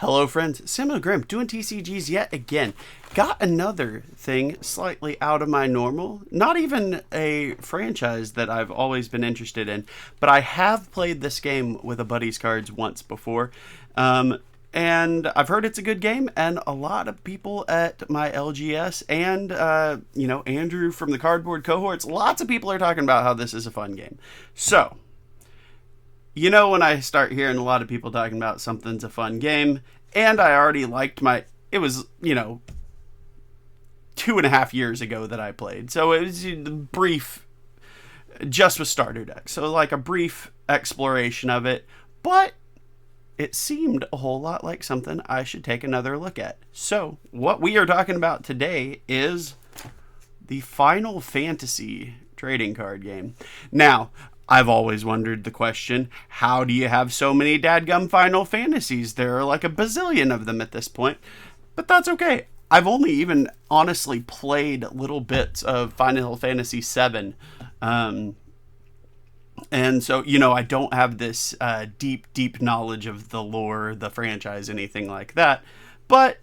Hello friends, Samuel Grimm doing TCGs yet again. Got another thing slightly out of my normal, not even a franchise that I've always been interested in, but I have played this game with a buddy's cards once before. And I've heard it's a good game, and a lot of people at my LGS and, Andrew from the cardboard cohorts, lots of people are talking about how this is a fun game. So, when I start hearing a lot of people talking about something's a fun game, and I already liked it was, 2.5 years ago that I played. So it was brief, just with starter decks. So like a brief exploration of it, but it seemed a whole lot like something I should take another look at. So what we are talking about today is the Final Fantasy trading card game. Now, I've always wondered the question, how do you have so many dadgum Final Fantasies? There are like a bazillion of them at this point, but that's okay. I've only even honestly played little bits of Final Fantasy VII. And so, I don't have this deep knowledge of the lore, the franchise, anything like that. But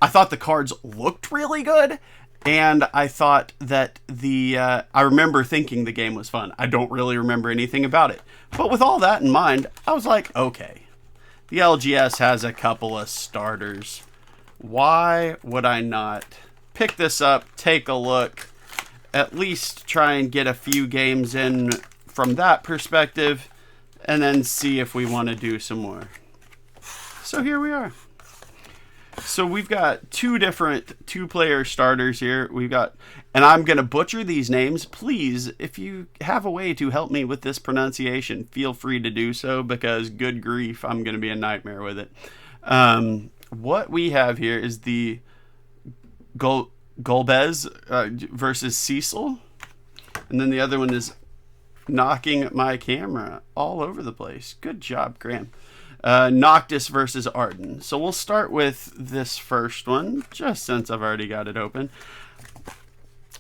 I thought the cards looked really good. And I thought that I remember thinking the game was fun. I don't really remember anything about it. But with all that in mind, I was like, okay, the LGS has a couple of starters. Why would I not pick this up, take a look, at least try and get a few games in from that perspective, and then see if we want to do some more. So here we are. So we've got two different two-player starters here. And I'm going to butcher these names. Please, if you have a way to help me with this pronunciation, feel free to do so, because good grief, I'm going to be a nightmare with it. What we have here is the Golbez versus Cecil. And then the other one is knocking my camera all over the place. Good job, Graham. Noctis versus Arden. So we'll start with this first one, just since I've already got it open.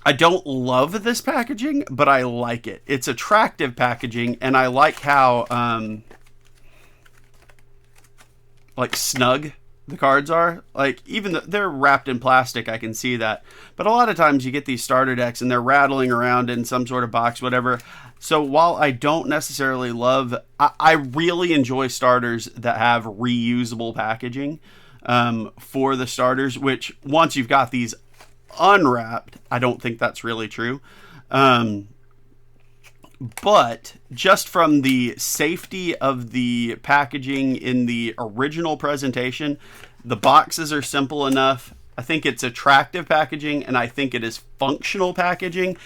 I don't love this packaging, but I like it. It's attractive packaging, and I like how snug the cards are. Like, even though they're wrapped in plastic, I can see that. But a lot of times you get these starter decks and they're rattling around in some sort of box, whatever. So while I don't necessarily love, I really enjoy starters that have reusable packaging for the starters, which once you've got these unwrapped, I don't think that's really true. But just from the safety of the packaging in the original presentation, the boxes are simple enough. I think it's attractive packaging, and I think it is functional packaging.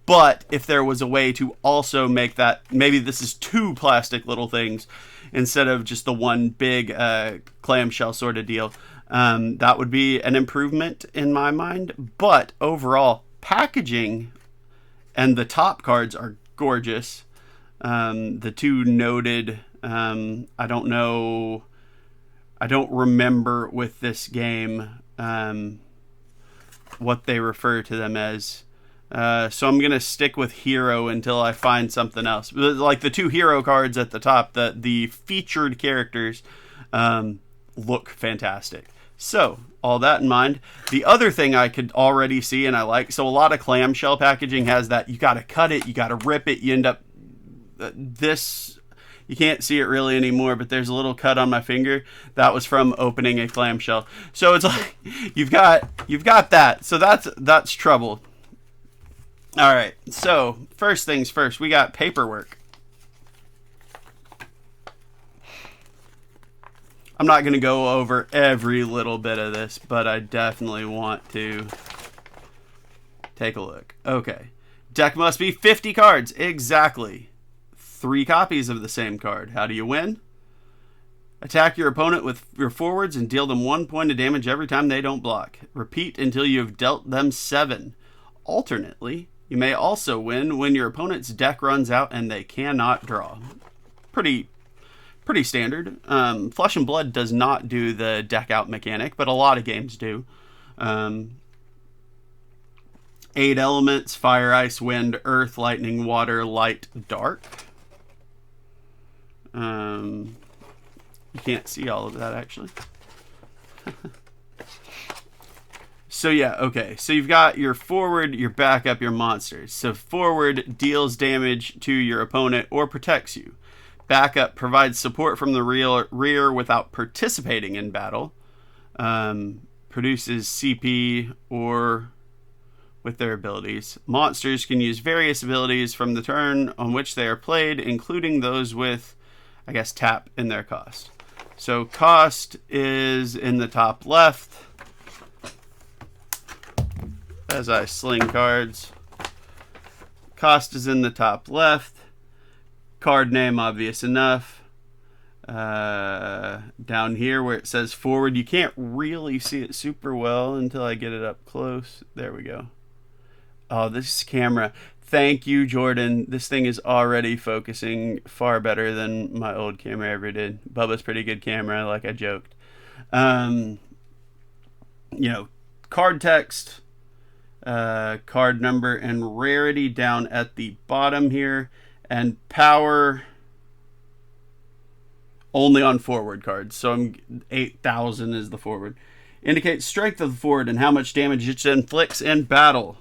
But if there was a way to also make that, maybe this is two plastic little things instead of just the one big clamshell sort of deal, that would be an improvement in my mind. But overall, packaging and the top cards are gorgeous. The two noted, I don't remember with this game what they refer to them as. So I'm going to stick with hero until I find something else. Like the two hero cards at the top, the featured characters look fantastic. So, all that in mind, the other thing I could already see and I like, so a lot of clamshell packaging has that, you got to cut it, you got to rip it, you end up, you can't see it really anymore, but there's a little cut on my finger. That was from opening a clamshell. So it's like, you've got that. So that's trouble. All right, so first things first, we got paperwork. I'm not going to go over every little bit of this, but I definitely want to take a look. Okay. Deck must be 50 cards. Exactly. 3 copies of the same card. How do you win? Attack your opponent with your forwards and deal them 1 point of damage every time they don't block. Repeat until you have dealt them 7. Alternately, you may also win when your opponent's deck runs out and they cannot draw. Pretty standard. Flesh and Blood does not do the deck out mechanic, but a lot of games do. 8 elements: fire, ice, wind, earth, lightning, water, light, dark. You can't see all of that, actually. So yeah, okay. So you've got your forward, your backup, your monsters. So forward deals damage to your opponent or protects you. Backup provides support from the rear without participating in battle. Produces CP or with their abilities. Monsters can use various abilities from the turn on which they are played, including those with, I guess, tap in their cost. So cost is in the top left. As I sling cards. Cost is in the top left. Card name, obvious enough. Down here where it says forward, you can't really see it super well until I get it up close. There we go. Oh, this camera. Thank you, Jordan. This thing is already focusing far better than my old camera ever did. Bubba's pretty good camera, like I joked. You know, card text, card number, and rarity down at the bottom here, and power only on forward cards. So I'm 8,000 is the forward. Indicates strength of the forward and how much damage it inflicts in battle.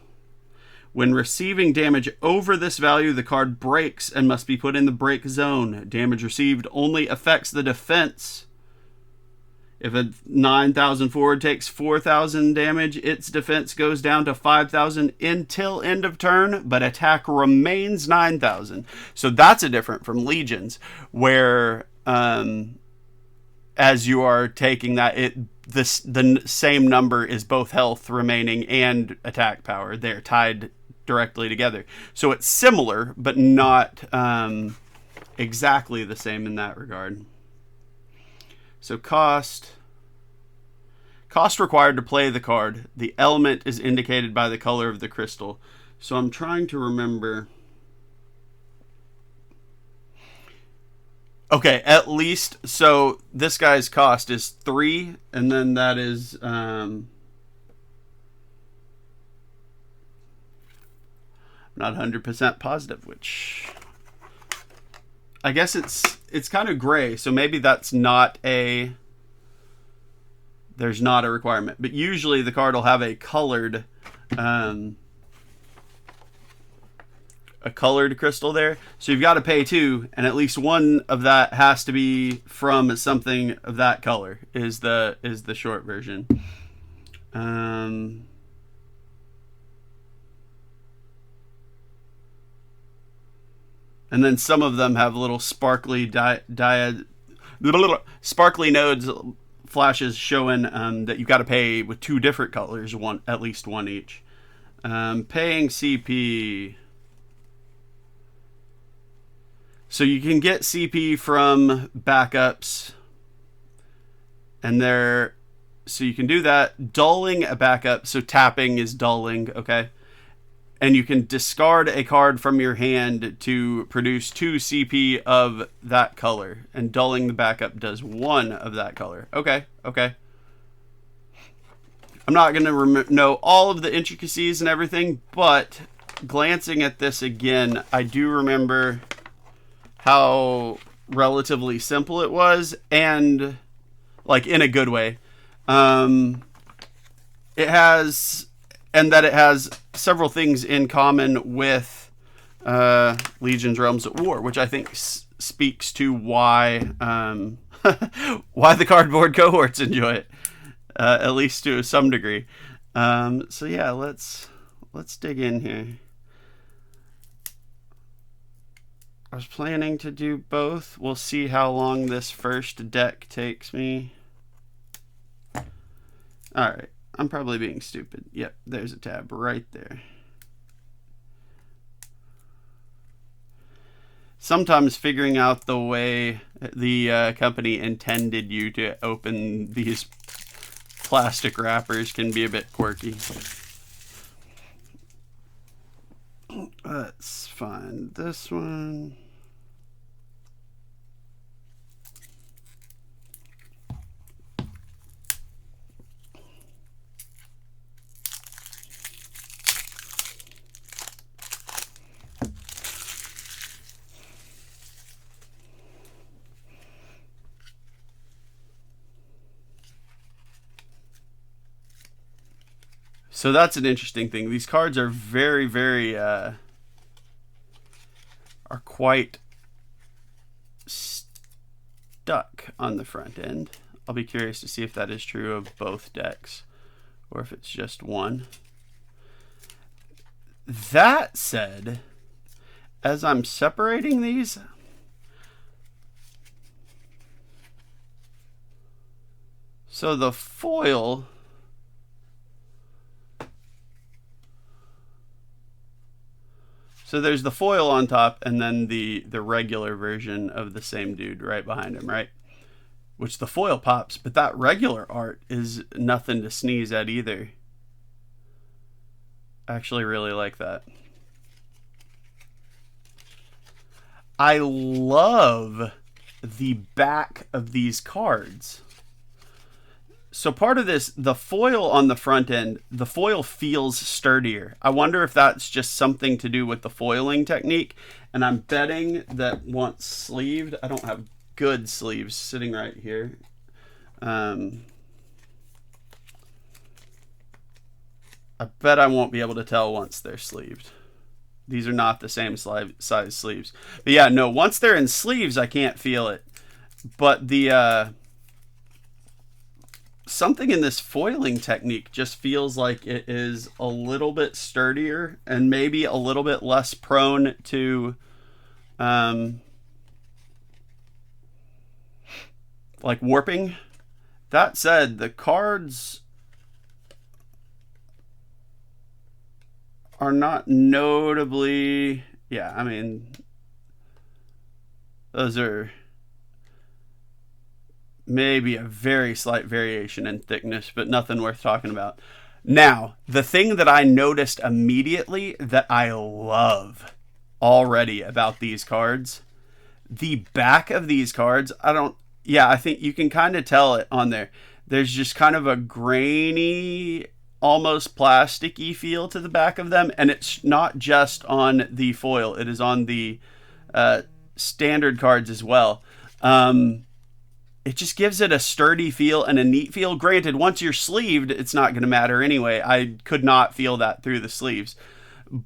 When receiving damage over this value, the card breaks and must be put in the break zone. Damage received only affects the defense. If a 9,000 forward takes 4,000 damage, its defense goes down to 5,000 until end of turn, but attack remains 9,000. So that's a different from Legions, where as you are taking that, the same number is both health remaining and attack power. They're tied directly together. So it's similar, but not exactly the same in that regard. So cost required to play the card. The element is indicated by the color of the crystal. So I'm trying to remember. Okay, at least, so this guy's cost is 3, and then that is not 100% positive, which I guess it's kind of gray, so maybe that's not there's not a requirement. But usually the card will have a colored crystal there. So you've got to pay 2, and at least one of that has to be from something of that color is the short version. And then some of them have little sparkly sparkly nodes flashes showing that you've got to pay with 2 different colors, at least one each. Paying CP. So you can get CP from backups, and so you can do that. Dulling a backup, so tapping is dulling, okay? And you can discard a card from your hand to produce 2 CP of that color, and dulling the backup does 1 of that color. Okay. I'm not going to know all of the intricacies and everything, but glancing at this again, I do remember how relatively simple it was, and like in a good way. It has several things in common with Legion's Realms at War, which I think speaks to why why the cardboard cohorts enjoy it, at least to some degree. So yeah, let's dig in here. I was planning to do both. We'll see how long this first deck takes me. Alright, I'm probably being stupid. Yep, there's a tab right there. Sometimes figuring out the way the company intended you to open these plastic wrappers can be a bit quirky. Let's find this one. So that's an interesting thing. These cards are very, very, are quite stuck on the front end. I'll be curious to see if that is true of both decks or if it's just one. That said, as I'm separating these, so the foil, so there's the foil on top and then the regular version of the same dude right behind him, right? Which the foil pops, but that regular art is nothing to sneeze at either. I actually really like that. I love the back of these cards. So part of this, the foil on the front end, the foil feels sturdier. I wonder if that's just something to do with the foiling technique. And I'm betting that once sleeved, I don't have good sleeves sitting right here. I bet I won't be able to tell once they're sleeved. These are not the same size sleeves. But yeah, no, once they're in sleeves, I can't feel it. But the something in this foiling technique just feels like it is a little bit sturdier and maybe a little bit less prone to like warping. That said, the cards are not notably, yeah, I mean, those are maybe a very slight variation in thickness, but nothing worth talking about. Now, the thing that I noticed immediately that I love already about these cards, the back of these cards, I think you can kind of tell it on there. There's just kind of a grainy, almost plasticky feel to the back of them, and it's not just on the foil, it is on the standard cards as well. It just gives it a sturdy feel and a neat feel. Granted, once you're sleeved, it's not going to matter anyway. I could not feel that through the sleeves,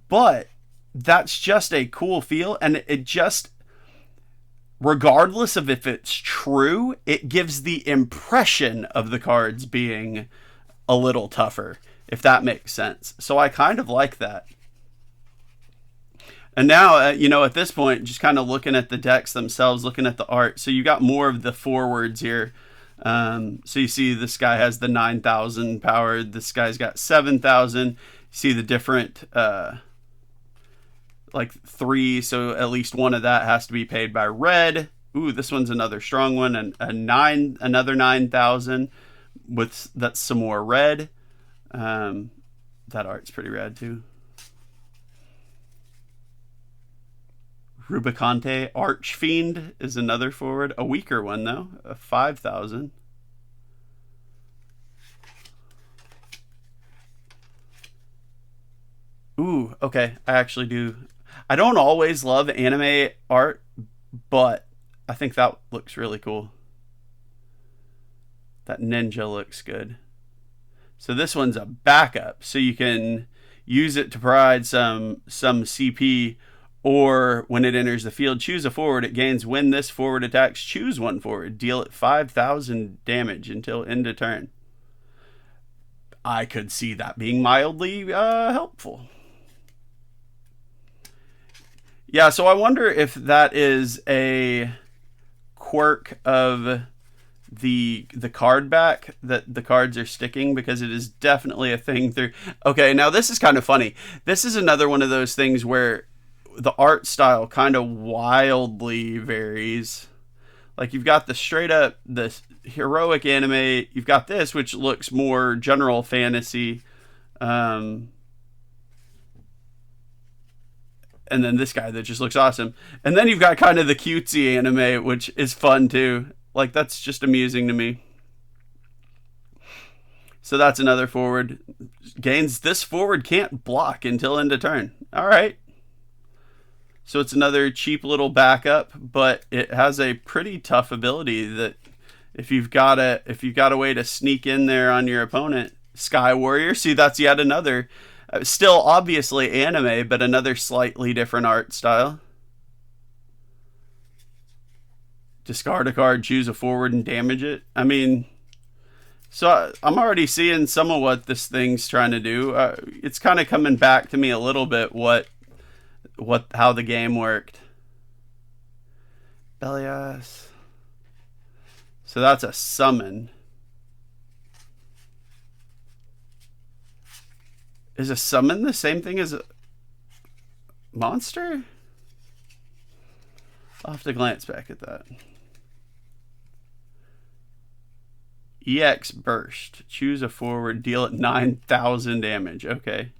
but that's just a cool feel, and it just, regardless of if it's true, it gives the impression of the cards being a little tougher, if that makes sense. So I kind of like that. And now, at this point, just kind of looking at the decks themselves, looking at the art. So you got more of the forwards here. So you see this guy has the 9,000 power. This guy's got 7,000. You see the different, like 3. So at least one of that has to be paid by red. Ooh, this one's another strong one. And another 9,000 with, that's some more red. That art's pretty rad too. Rubicante Archfiend is another forward. A weaker one, though. A 5,000. Ooh, okay. I actually do. I don't always love anime art, but I think that looks really cool. That ninja looks good. So this one's a backup. So you can use it to provide some CP. Or when it enters the field, choose a forward. It gains when this forward attacks. Choose one forward. Deal it 5,000 damage until end of turn. I could see that being mildly helpful. Yeah, so I wonder if that is a quirk of the card back, that the cards are sticking, because it is definitely a thing through. Okay, now this is kind of funny. This is another one of those things where the art style kind of wildly varies. Like you've got the straight up, the heroic anime. You've got this, which looks more general fantasy. And then this guy that just looks awesome. And then you've got kind of the cutesy anime, which is fun too. Like that's just amusing to me. So that's another forward. Gains, this forward can't block until end of turn. All right. So it's another cheap little backup, but it has a pretty tough ability that if you've got a way to sneak in there on your opponent, Sky Warrior. See, that's yet another, still obviously anime, but another slightly different art style. Discard a card, choose a forward, and damage it. I mean, so I'm already seeing some of what this thing's trying to do. It's kind of coming back to me a little bit how the game worked. Belias. So that's a summon. Is a summon the same thing as a monster? I'll have to glance back at that. EX Burst. Choose a forward, deal it 9,000 damage. Okay.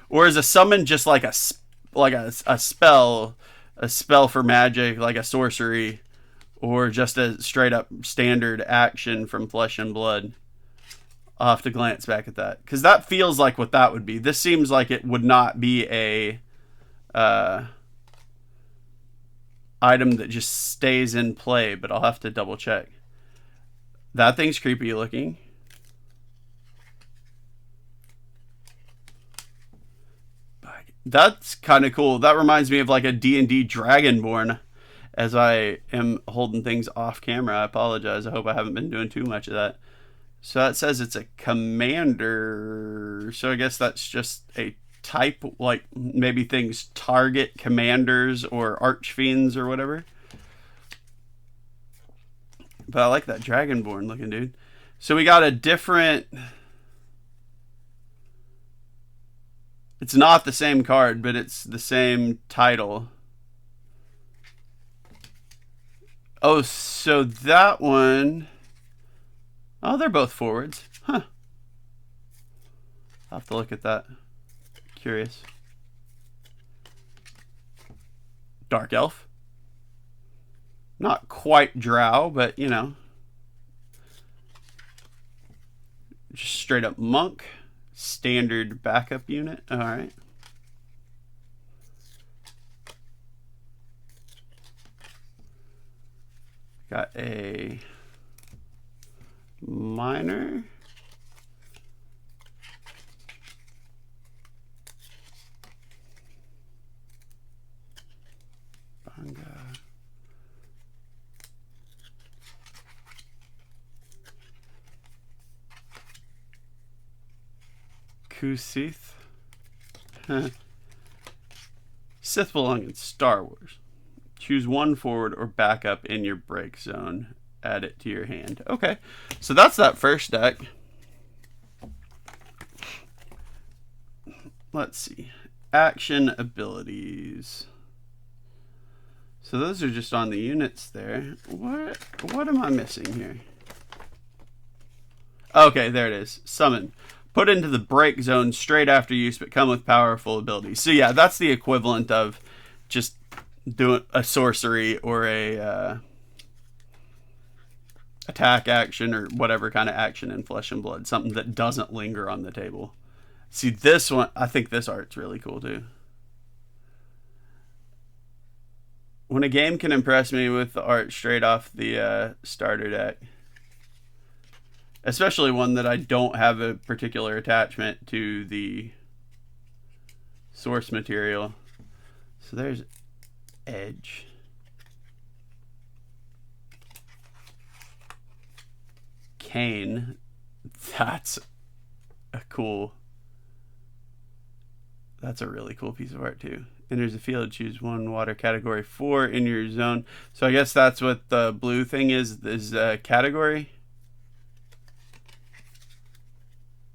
Or is a summon just like a spell for magic, like a sorcery, or just a straight up standard action from Flesh and Blood? I'll have to glance back at that, because that feels like what that would be. This seems like it would not be a item that just stays in play, but I'll have to double check. That thing's creepy looking. That's kind of cool. That reminds me of like a D&D Dragonborn. As I am holding things off camera, I apologize. I hope I haven't been doing too much of that. So that says it's a commander. So I guess that's just a type, like maybe things target commanders or archfiends or whatever. But I like that Dragonborn looking dude. So we got a different... It's not the same card, but it's the same title. Oh, so that one... Oh, they're both forwards. Huh. I'll have to look at that. Curious. Dark Elf. Not quite drow, but, you know. Just straight up monk. Standard backup unit. Alright. Got a miner. Banga. Kusith. Sith belong in Star Wars. Choose one forward or backup in your break zone. Add it to your hand. Okay, so that's that first deck. Let's see. Action abilities. So those are just on the units there. What am I missing here? Okay, there it is. Summon. Put into the break zone straight after use, but come with powerful abilities. So yeah, that's the equivalent of just doing a sorcery or a attack action or whatever kind of action in Flesh and Blood. Something that doesn't linger on the table. See, this one, I think this art's really cool too. When a game can impress me with the art straight off the starter deck, especially one that I don't have a particular attachment to the source material. So there's Edge. Kane. That's a really cool piece of art too. Enters the field, choose one water category 4 in your zone. So I guess that's what the blue thing is category.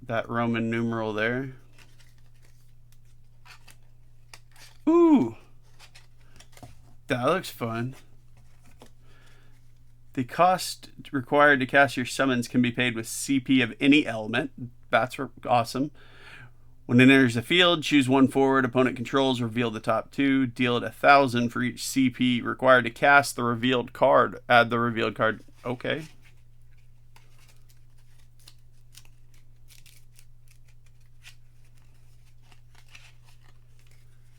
That Roman numeral there. Ooh. That looks fun. The cost required to cast your summons can be paid with CP of any element. That's awesome. When it enters the field, choose one forward opponent controls, reveal the top 2, deal it 1,000 for each CP required to cast the revealed card. Add the revealed card. Okay.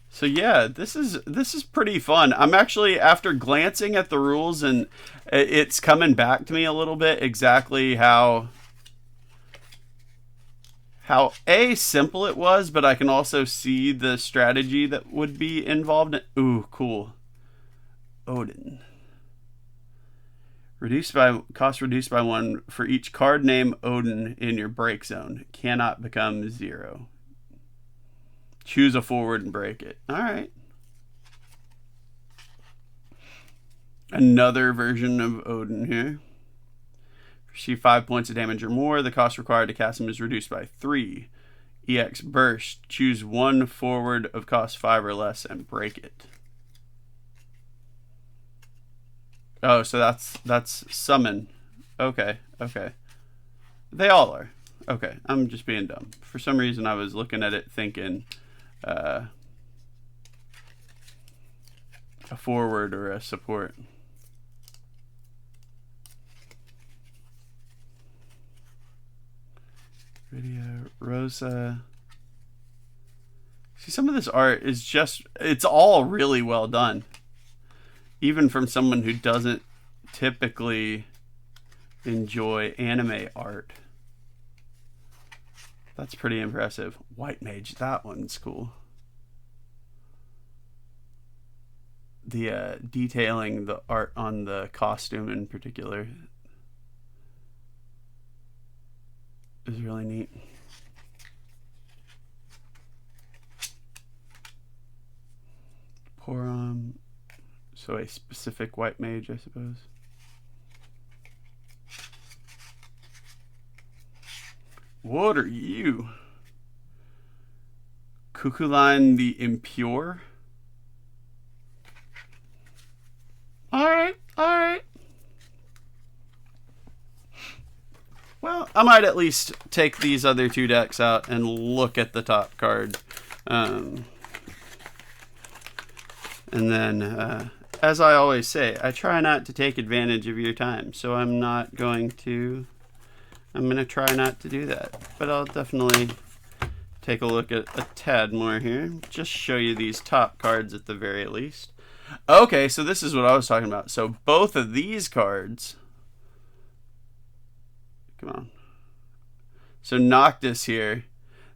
So yeah, this is pretty fun. I'm actually, after glancing at the rules, and it's coming back to me a little bit exactly how how simple it was, but I can also see the strategy that would be involved. Ooh, cool. Odin. Cost reduced by 1 for each card name Odin in your break zone. Cannot become 0. Choose a forward and break it. All right. Another version of Odin here. Receive 5 points of damage or more. The cost required to cast him is reduced by 3. EX Burst. Choose 1 forward of cost 5 or less and break it. Oh, so that's summon. Okay. They all are. Okay, I'm just being dumb. For some reason, I was looking at it thinking a forward or a support. Video Rosa. See, some of this art is it's all really well done. Even from someone who doesn't typically enjoy anime art. That's pretty impressive. White Mage, that one's cool. The detailing the art on the costume in particular is really neat. Porom. So a specific white mage, I suppose. What are you? Cuckooline the Impure? Alright. Well, I might at least take these other 2 decks out and look at the top card. And then, as I always say, I try not to take advantage of your time, so I'm going to try not to do that. But I'll definitely take a look at a tad more here. Just show you these top cards at the very least. Okay, so this is what I was talking about. So both of these cards... Come on. So Noctis here,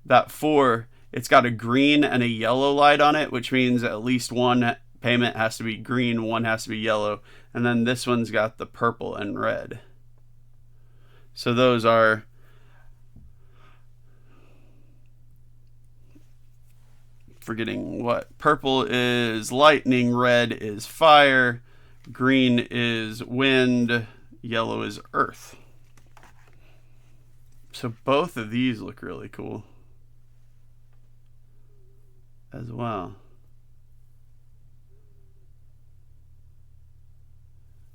that 4, it's got a green and a yellow light on it, which means at least one payment has to be green, one has to be yellow, and then this one's got the purple and red. So those are forgetting what purple is lightning, red is fire, green is wind, yellow is earth. So both of these look really cool as well.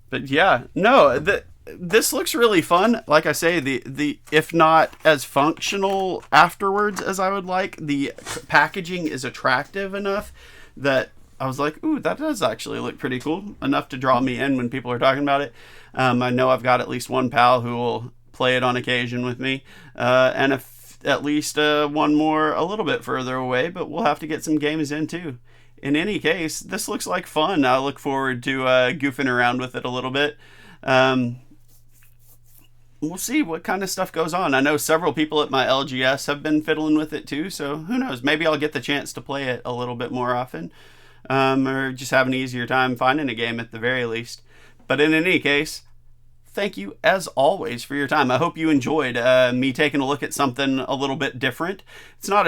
But yeah, no, this looks really fun. Like I say, the if not as functional afterwards as I would like, the packaging is attractive enough that I was like, ooh, that does actually look pretty cool. Enough to draw me in when people are talking about it. I know I've got at least one pal who will play it on occasion with me, and at least one more a little bit further away, but we'll have to get some games in too. In any case, this looks like fun. I look forward to goofing around with it a little bit. We'll see what kind of stuff goes on. I know several people at my LGS have been fiddling with it too, so who knows? Maybe I'll get the chance to play it a little bit more often, or just have an easier time finding a game at the very least. But in any case, thank you as always for your time. I hope you enjoyed me taking a look at something a little bit different. It's not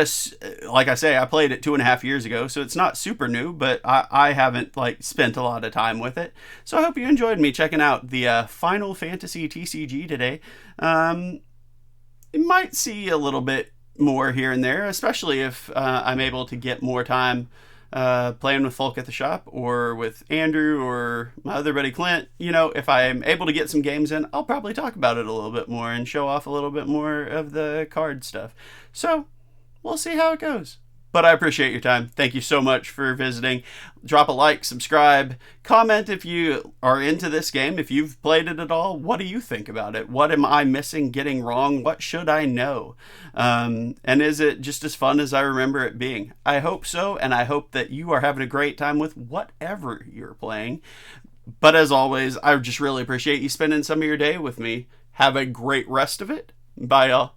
like I say, I played it 2.5 years ago, so it's not super new, but I haven't spent a lot of time with it. So I hope you enjoyed me checking out the Final Fantasy TCG today. You might see a little bit more here and there, especially if I'm able to get more time playing with folk at the shop or with Andrew or my other buddy Clint. You know, if I'm able to get some games in, I'll probably talk about it a little bit more and show off a little bit more of the card stuff. So we'll see how it goes. But I appreciate your time. Thank you so much for visiting. Drop a like, subscribe, comment if you are into this game, if you've played it at all. What do you think about it? What am I missing, getting wrong? What should I know? And is it just as fun as I remember it being? I hope so, and I hope that you are having a great time with whatever you're playing. But as always, I just really appreciate you spending some of your day with me. Have a great rest of it. Bye, y'all.